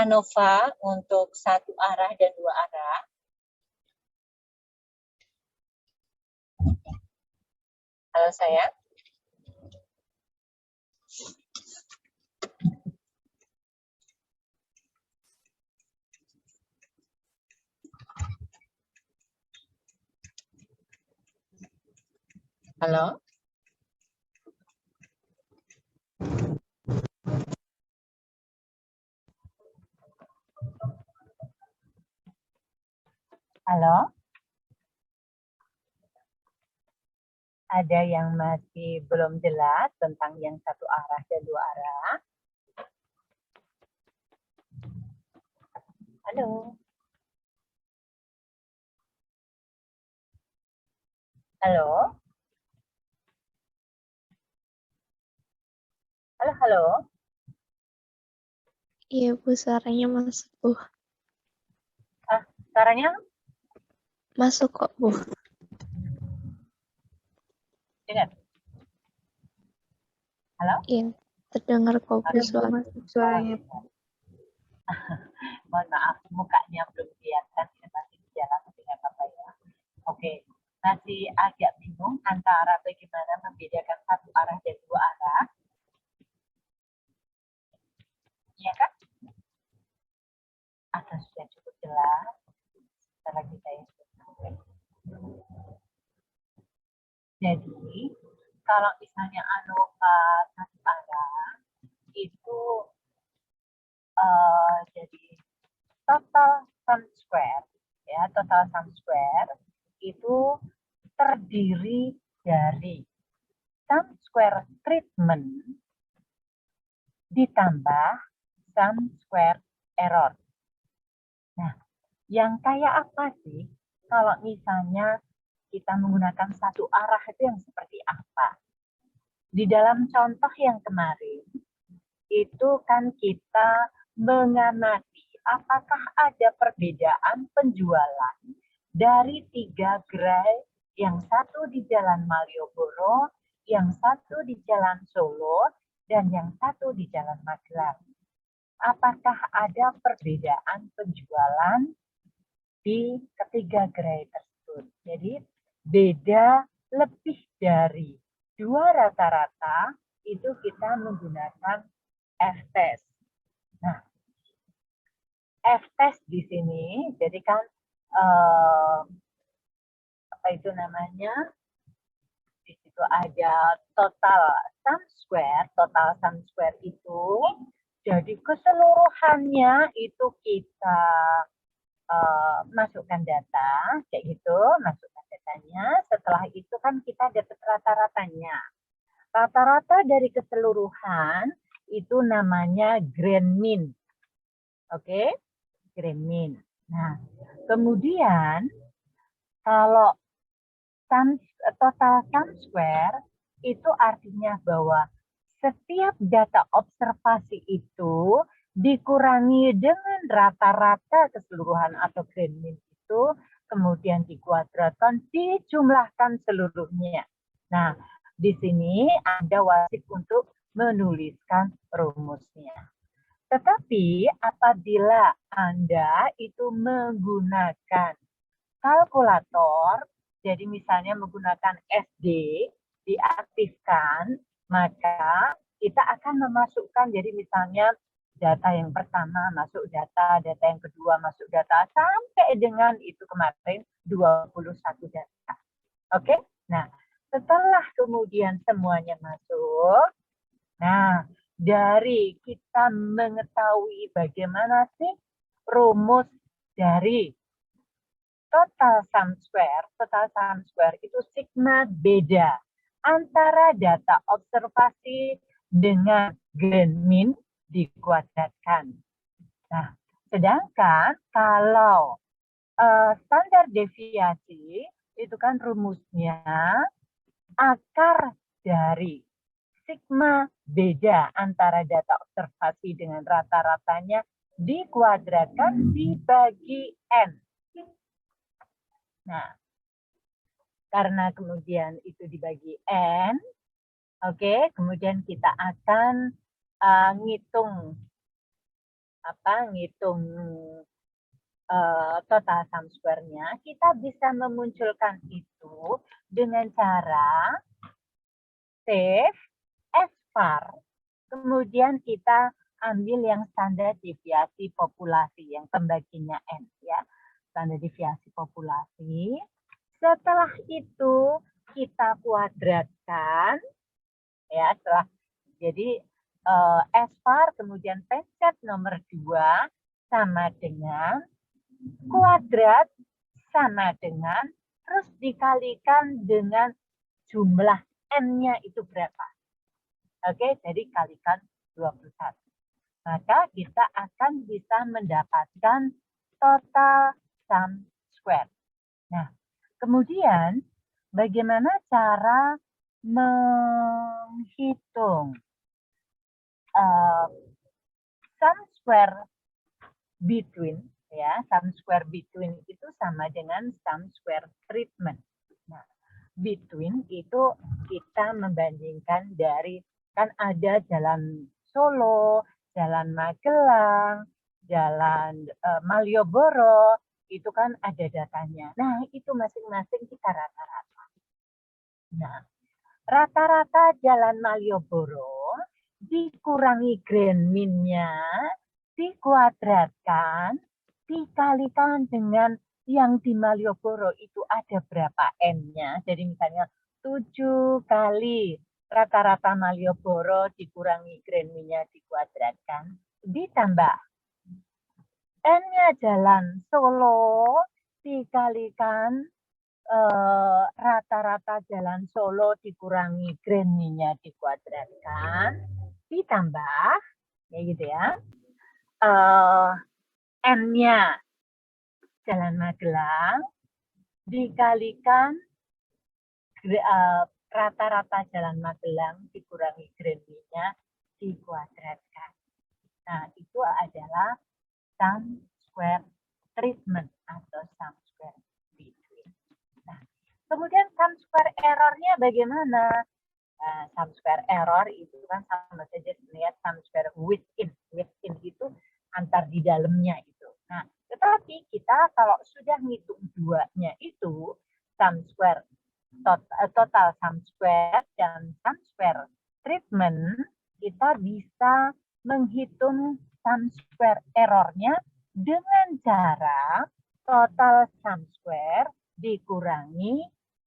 ANOVA untuk satu arah dan dua arah. Halo sayang. Halo. Halo. Ada yang masih belum jelas tentang yang satu arah dan dua arah? Halo. Halo. Halo, halo. Iya Bu, suaranya masuk Bu. Suaranya Masuk kok Bu. dengar? Halo? Iya, terdengar kok Bu suaranya. Mohon maaf, mukanya belum kelihatan, masih di jalan, tapi nggak apa-apa ya. Oke, masih agak bingung antara bagaimana membedakan satu arah dan dua arah. Iya kan? Atau sudah cukup jelas? Setelah lagi saya sebutkan. Jadi, kalau misalnya ANOVA satu arah, itu jadi total sum square, ya, total sum square itu terdiri dari sum square treatment ditambah sum square error. Nah, yang kayak apa sih kalau misalnya kita menggunakan satu arah itu yang seperti apa? Di dalam contoh yang kemarin, itu kan kita mengamati apakah ada perbedaan penjualan dari 3 gerai, yang satu di Jalan Malioboro, yang satu di Jalan Solo, dan yang satu di Jalan Magelang. Apakah ada perbedaan penjualan di ketiga gerai tersebut? Jadi beda lebih dari 2 rata-rata, itu kita menggunakan F-test. Nah, F-test di sini, jadi kan apa itu namanya? Di situ ada total sum square. Total sum square itu, jadi keseluruhannya itu kita masukkan data, kayak gitu, masukkan datanya. Setelah itu kan kita dapat rata-ratanya. Rata-rata dari keseluruhan itu namanya grand mean. Oke, grand mean. Nah, kemudian kalau total sum square itu artinya bahwa setiap data observasi itu dikurangi dengan rata-rata keseluruhan atau grand mean itu, kemudian dikuadratkan, dijumlahkan seluruhnya. Nah, di sini Anda wajib untuk menuliskan rumusnya. Tetapi apabila Anda itu menggunakan kalkulator, jadi misalnya menggunakan SD, diaktifkan, maka kita akan memasukkan, jadi misalnya data yang pertama masuk data, data yang kedua masuk data, sampai dengan itu kemarin 21 data. Oke? Nah, setelah kemudian semuanya masuk, nah, dari kita mengetahui bagaimana sih rumus dari total sum square itu sigma beda antara data observasi dengan grand mean dikuadratkan. Nah, sedangkan kalau standar deviasi itu kan rumusnya akar dari sigma beda antara data observasi dengan rata-ratanya dikuadratkan dibagi N. Nah, karena kemudian itu dibagi N, oke, kemudian kita akan ngitung ngitung total sum square-nya, kita bisa memunculkan itu dengan cara save as var, kemudian kita ambil yang standar deviasi populasi, yang pembaginya N, ya. Standar deviasi populasi. Setelah itu kita kuadratkan, ya, jadi S-var kemudian pencet nomor 2 sama dengan kuadrat sama dengan terus dikalikan dengan jumlah N-nya itu berapa. Oke, jadi kalikan 21. Maka kita akan bisa mendapatkan total sum square. Nah, kemudian bagaimana cara menghitung sum square between, ya, sum square between itu sama dengan sum square treatment. Nah, between itu kita membandingkan dari, kan ada jalan Solo, jalan Magelang, jalan Malioboro, itu kan ada datanya. Nah, itu masing-masing kita rata-rata. Nah, rata-rata jalan Malioboro dikurangi grand min-nya, dikuadratkan, dikalikan dengan yang di Malioboro itu ada berapa N-nya. Jadi misalnya 7 kali rata-rata Malioboro dikurangi grand min-nya dikuadratkan, ditambah N-nya jalan Solo dikalikan rata-rata jalan Solo dikurangi grand min-nya dikuadratkan, ditambah, ya gitu ya, N-nya jalan Magelang dikalikan rata-rata jalan Magelang dikurangi grand min-nya dikuadratkan. Nah, itu adalah sum square treatment atau sum square between. Nah, kemudian sum square error-nya bagaimana? Nah, sum square error itu kan sama saja melihat sum square within. Within itu antar di dalamnya itu. Nah, tetapi kita kalau sudah ngitung duanya itu, sum square total sum square dan sum square treatment, kita bisa menghitung sum square error-nya dengan cara total sum square dikurangi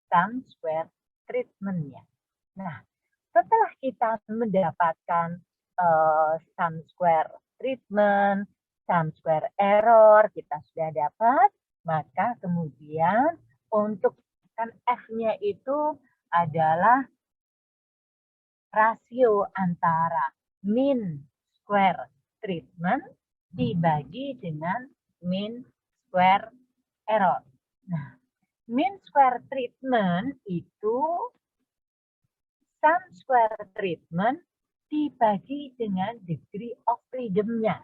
sum square treatment-nya. Nah, setelah kita mendapatkan sum square treatment, sum square error, kita sudah dapat, maka kemudian untuk kan F-nya itu adalah rasio antara mean square treatment dibagi dengan mean square error. Nah, mean square treatment itu sum square treatment dibagi dengan degree of freedom-nya.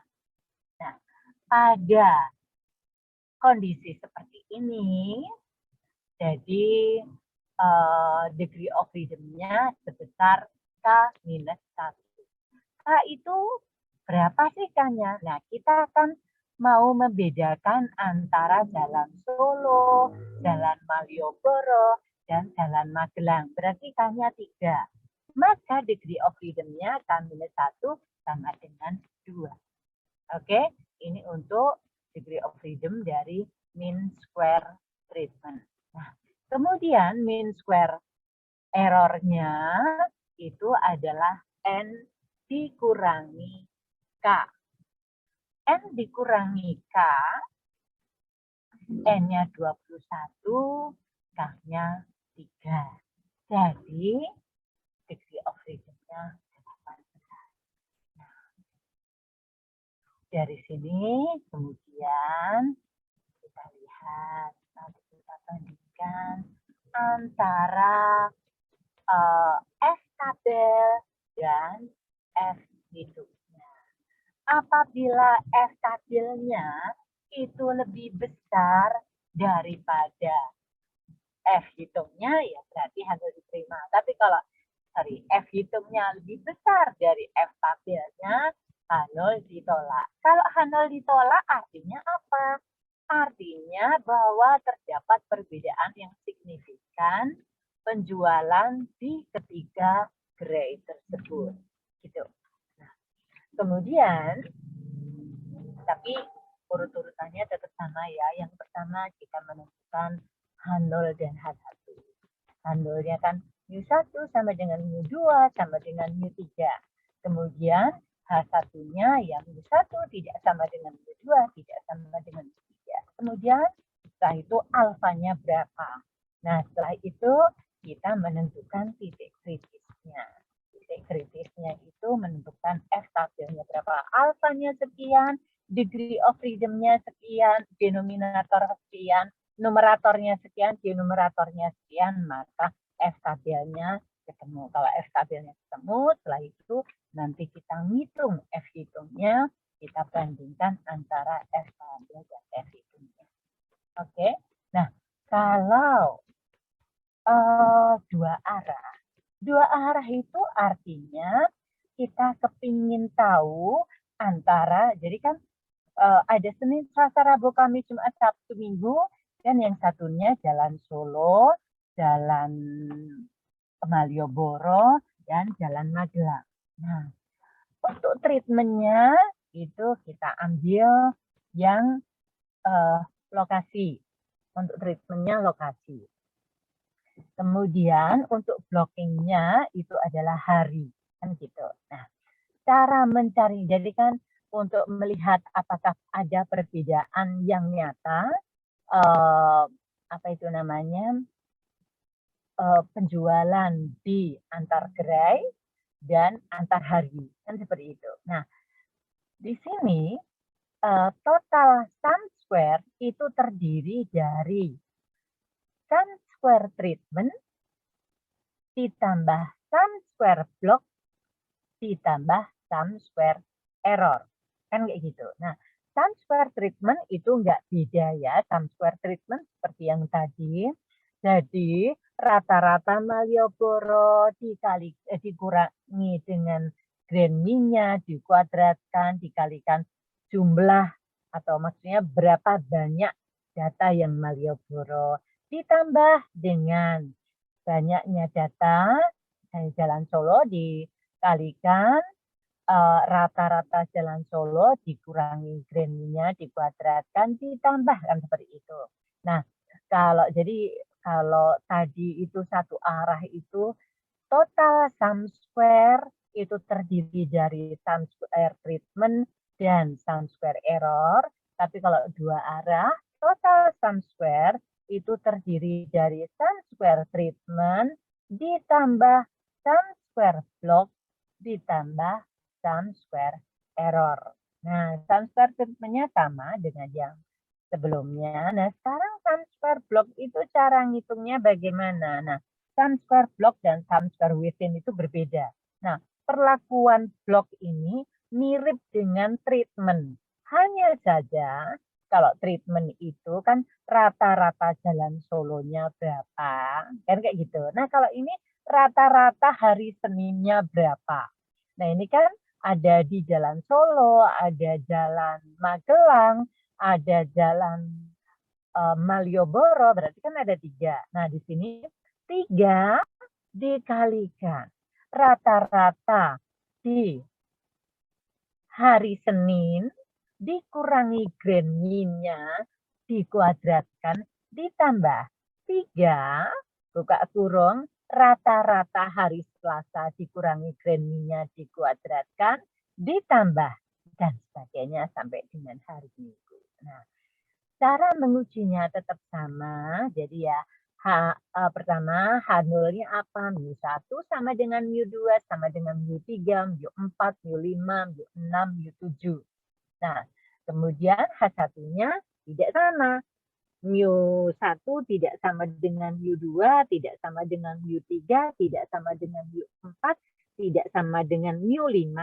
Nah, pada kondisi seperti ini, jadi degree of freedom-nya sebesar K-1. K itu berapa sih K-nya? Nah, kita akan mau membedakan antara jalan Solo, jalan Malioboro, dan jalan Magelang. Berarti K-nya 3. Maka degree of freedom-nya K-1 sama dengan 2. Oke, ini untuk degree of freedom dari mean square treatment. Nah, kemudian mean square error-nya itu adalah N dikurangi K. N dikurangi K, N-nya 21, K-nya 3. Jadi, degree of freedom-nya 18. Nah, dari sini kemudian kita lihat, nanti kita bandingkan antara F tabel dan F hitungnya. Apabila F tabelnya itu lebih besar daripada F hitungnya, ya berarti harus diterima. Tapi kalau F hitungnya lebih besar dari F tabelnya, H0 ditolak. Kalau H0 ditolak artinya apa? Artinya bahwa terdapat perbedaan yang signifikan penjualan di ketiga gerai tersebut. Gitu. Nah, kemudian, tapi urut-urutannya tetap sama ya. Yang pertama kita menentukan H0 dan H1. H0-nya kan mu1 sama dengan mu2 sama dengan mu3. Kemudian H1-nya ya mu1 tidak sama dengan mu2, tidak sama dengan mu3. Kemudian setelah itu alfanya berapa. Nah, setelah itu kita menentukan titik kritisnya. Titik kritisnya itu menentukan F stabilnya berapa. Alfanya sekian, degree of freedom-nya sekian, denominator sekian, numeratornya sekian, denumeratornya sekian, maka F stabilnya ketemu. Kalau F stabilnya ketemu, setelah itu nanti kita ngitung F hitungnya, kita bandingkan antara F stabil dan F hitungnya. Oke, nah kalau dua arah itu artinya kita kepingin tahu antara, jadi kan ada Senin, Selasa, Rabu, Kamis, Jumat, Sabtu, Minggu, dan yang satunya Jalan Solo, Jalan Malioboro, dan Jalan Magelang. Nah, untuk treatmentnya itu kita ambil yang lokasi. Untuk treatmentnya lokasi. Kemudian untuk blockingnya itu adalah hari, kan gitu. Nah, cara mencari, jadi kan untuk melihat apakah ada perbedaan yang nyata, apa itu namanya, penjualan di antar gerai dan antar hari, kan seperti itu. Nah, di sini total sum square itu terdiri dari sum square treatment ditambah sum square block ditambah sum square error. Kan kayak gitu. Nah, sum square treatment itu enggak beda ya. Sum square treatment seperti yang tadi. Jadi, rata-rata Malioboro dikurangi dengan grand min-nya, dikuadratkan, dikalikan jumlah atau maksudnya berapa banyak data yang Malioboro. Ditambah dengan banyaknya data dari Jalan Solo dikalikan rata-rata Jalan Solo dikurangi grand min-nya, dikuadratkan, ditambahkan seperti itu. Nah, kalau tadi itu satu arah itu total sum square itu terdiri dari sum square treatment dan sum square error. Tapi kalau dua arah total sum square itu terdiri dari sum square treatment ditambah sum square block ditambah sum square error. Nah, sum square treatment-nya sama dengan yang sebelumnya. Nah, sekarang sum square block itu cara ngitungnya bagaimana? Nah, sum square block dan sum square within itu berbeda. Nah, perlakuan block ini mirip dengan treatment. Hanya saja kalau treatment itu kan rata-rata Jalan Solonya berapa, kan kayak gitu. Nah, kalau ini rata-rata hari Seninnya berapa. Nah, ini kan ada di Jalan Solo, ada Jalan Magelang, ada Jalan Malioboro, berarti kan ada 3. Nah, di sini 3 dikalikan rata-rata di hari Senin dikurangi grand min-nya dikuadratkan ditambah 3 buka kurung rata-rata hari Selasa dikurangi grand min-nya dikuadratkan ditambah dan sebagainya sampai dengan hari Minggu. Nah, cara mengujinya tetap sama. Jadi ya pertama H0-nya apa? mu1 sama dengan mu2 sama dengan mu3, mu4, mu5, mu6, mu7. Nah, kemudian H1-nya tidak sama. mu1 tidak sama dengan mu2, tidak sama dengan mu3, tidak sama dengan mu4, tidak sama dengan mu5,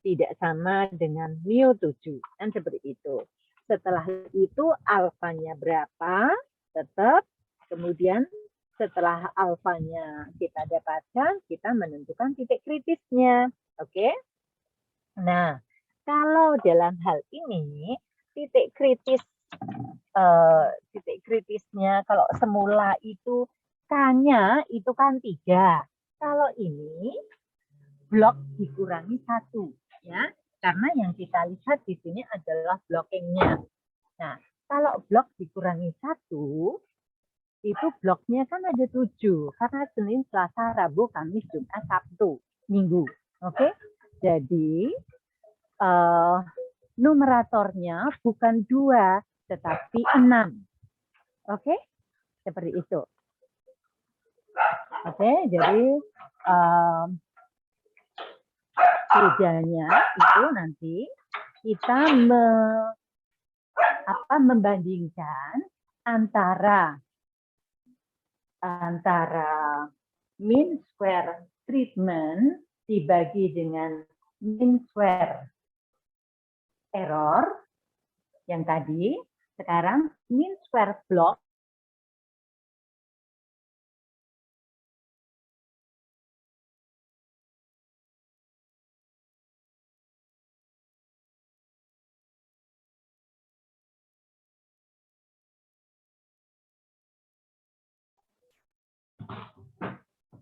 tidak sama dengan mu7. Kan seperti itu. Setelah itu alfanya berapa? Tetap. Kemudian setelah alfanya kita dapatkan, kita menentukan titik kritisnya. Oke? Nah, Kalau dalam hal ini titik kritisnya kalau semula itu K-nya itu kan 3. Kalau ini blok dikurangi 1 ya. Karena yang kita lihat di sini adalah blockingnya. Nah, kalau blok dikurangi 1 itu bloknya kan ada 7 karena Senin, Selasa, Rabu, Kamis, Jumat, Sabtu, Minggu. Oke? Jadi numeratornya bukan 2 tetapi 6. Oke? Seperti itu. Oke, jadi bedanya itu nanti kita membandingkan antara mean square treatment dibagi dengan mean square error yang tadi, sekarang mean square block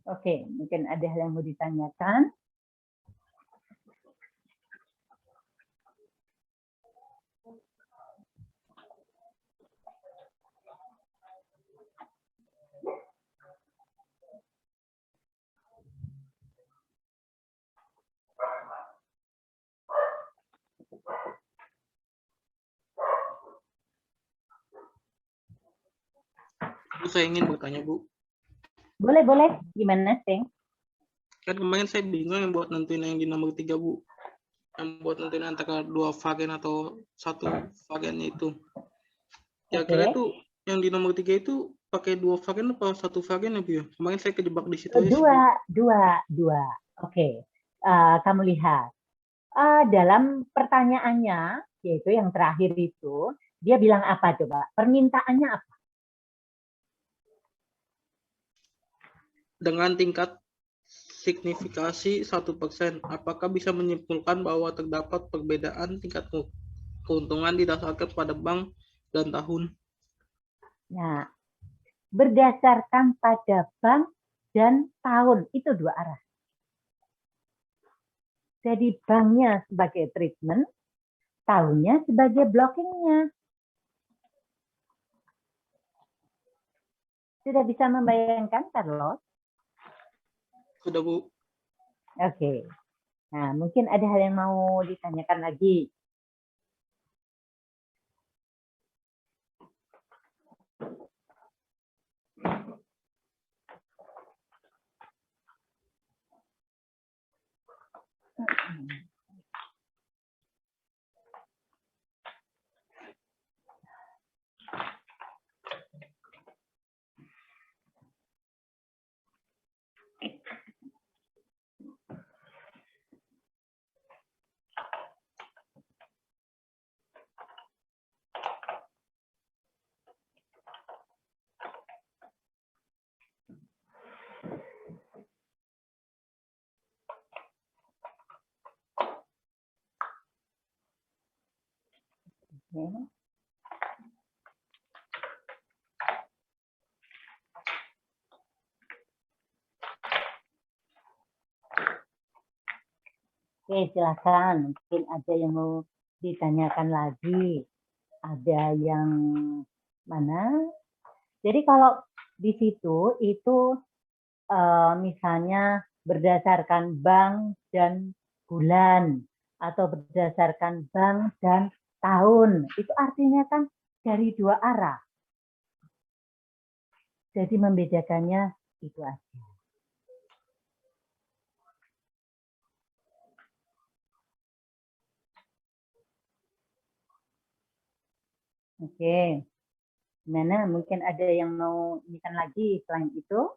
Oke, mungkin ada hal yang mau ditanyakan. Bu, saya ingin bertanya, Bu. Boleh. Gimana, Seng? Kan kemarin saya bingung yang buat nentuin yang di nomor 3, Bu. Yang buat nentuin antara 2 varian atau 1 variannya itu. Kira-kira itu yang di nomor 3 itu pakai 2 varian atau 1 varian ya, Bu ya? Kemarin saya kejebak di situ aja sih, Bu. Dua. Oke. Kamu lihat. Dalam pertanyaannya, yaitu yang terakhir itu, dia bilang apa coba? Permintaannya apa? Dengan tingkat signifikasi 1%, apakah bisa menyimpulkan bahwa terdapat perbedaan tingkat keuntungan didasarkan pada bank dan tahun? Nah, berdasarkan pada bank dan tahun, itu 2 arah. Jadi banknya sebagai treatment, tahunnya sebagai blockingnya. Sudah bisa membayangkan, Carlos? Sudah, Bu. Oke. Nah, mungkin ada hal yang mau ditanyakan lagi. Oke, silakan. Mungkin ada yang mau ditanyakan lagi. Ada yang mana? Jadi kalau di situ itu misalnya berdasarkan bank dan bulan atau berdasarkan bank dan tahun, itu artinya kan dari 2 arah. Jadi membedakannya itu aja. Oke. Gimana? Mungkin ada yang mau ingatkan lagi selain itu?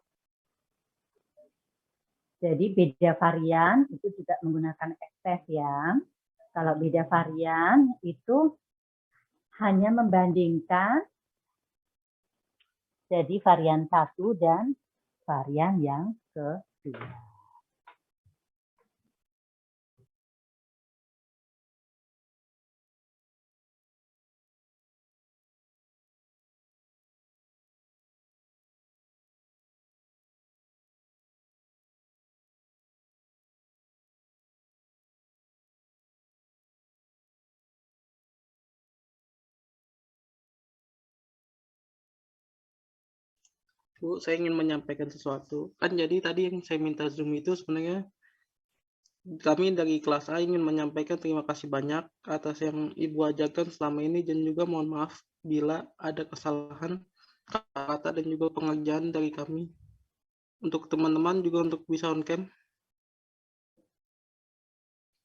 Jadi beda varian itu juga menggunakan ekses ya. Kalau beda varian itu hanya membandingkan jadi varian 1 dan varian yang kedua. Bu, saya ingin menyampaikan sesuatu. Kan jadi tadi yang saya minta Zoom itu sebenarnya kami dari kelas A ingin menyampaikan terima kasih banyak atas yang Ibu ajarkan selama ini dan juga mohon maaf bila ada kesalahan kata dan juga pengerjaan dari kami. Untuk teman-teman juga untuk bisa on cam.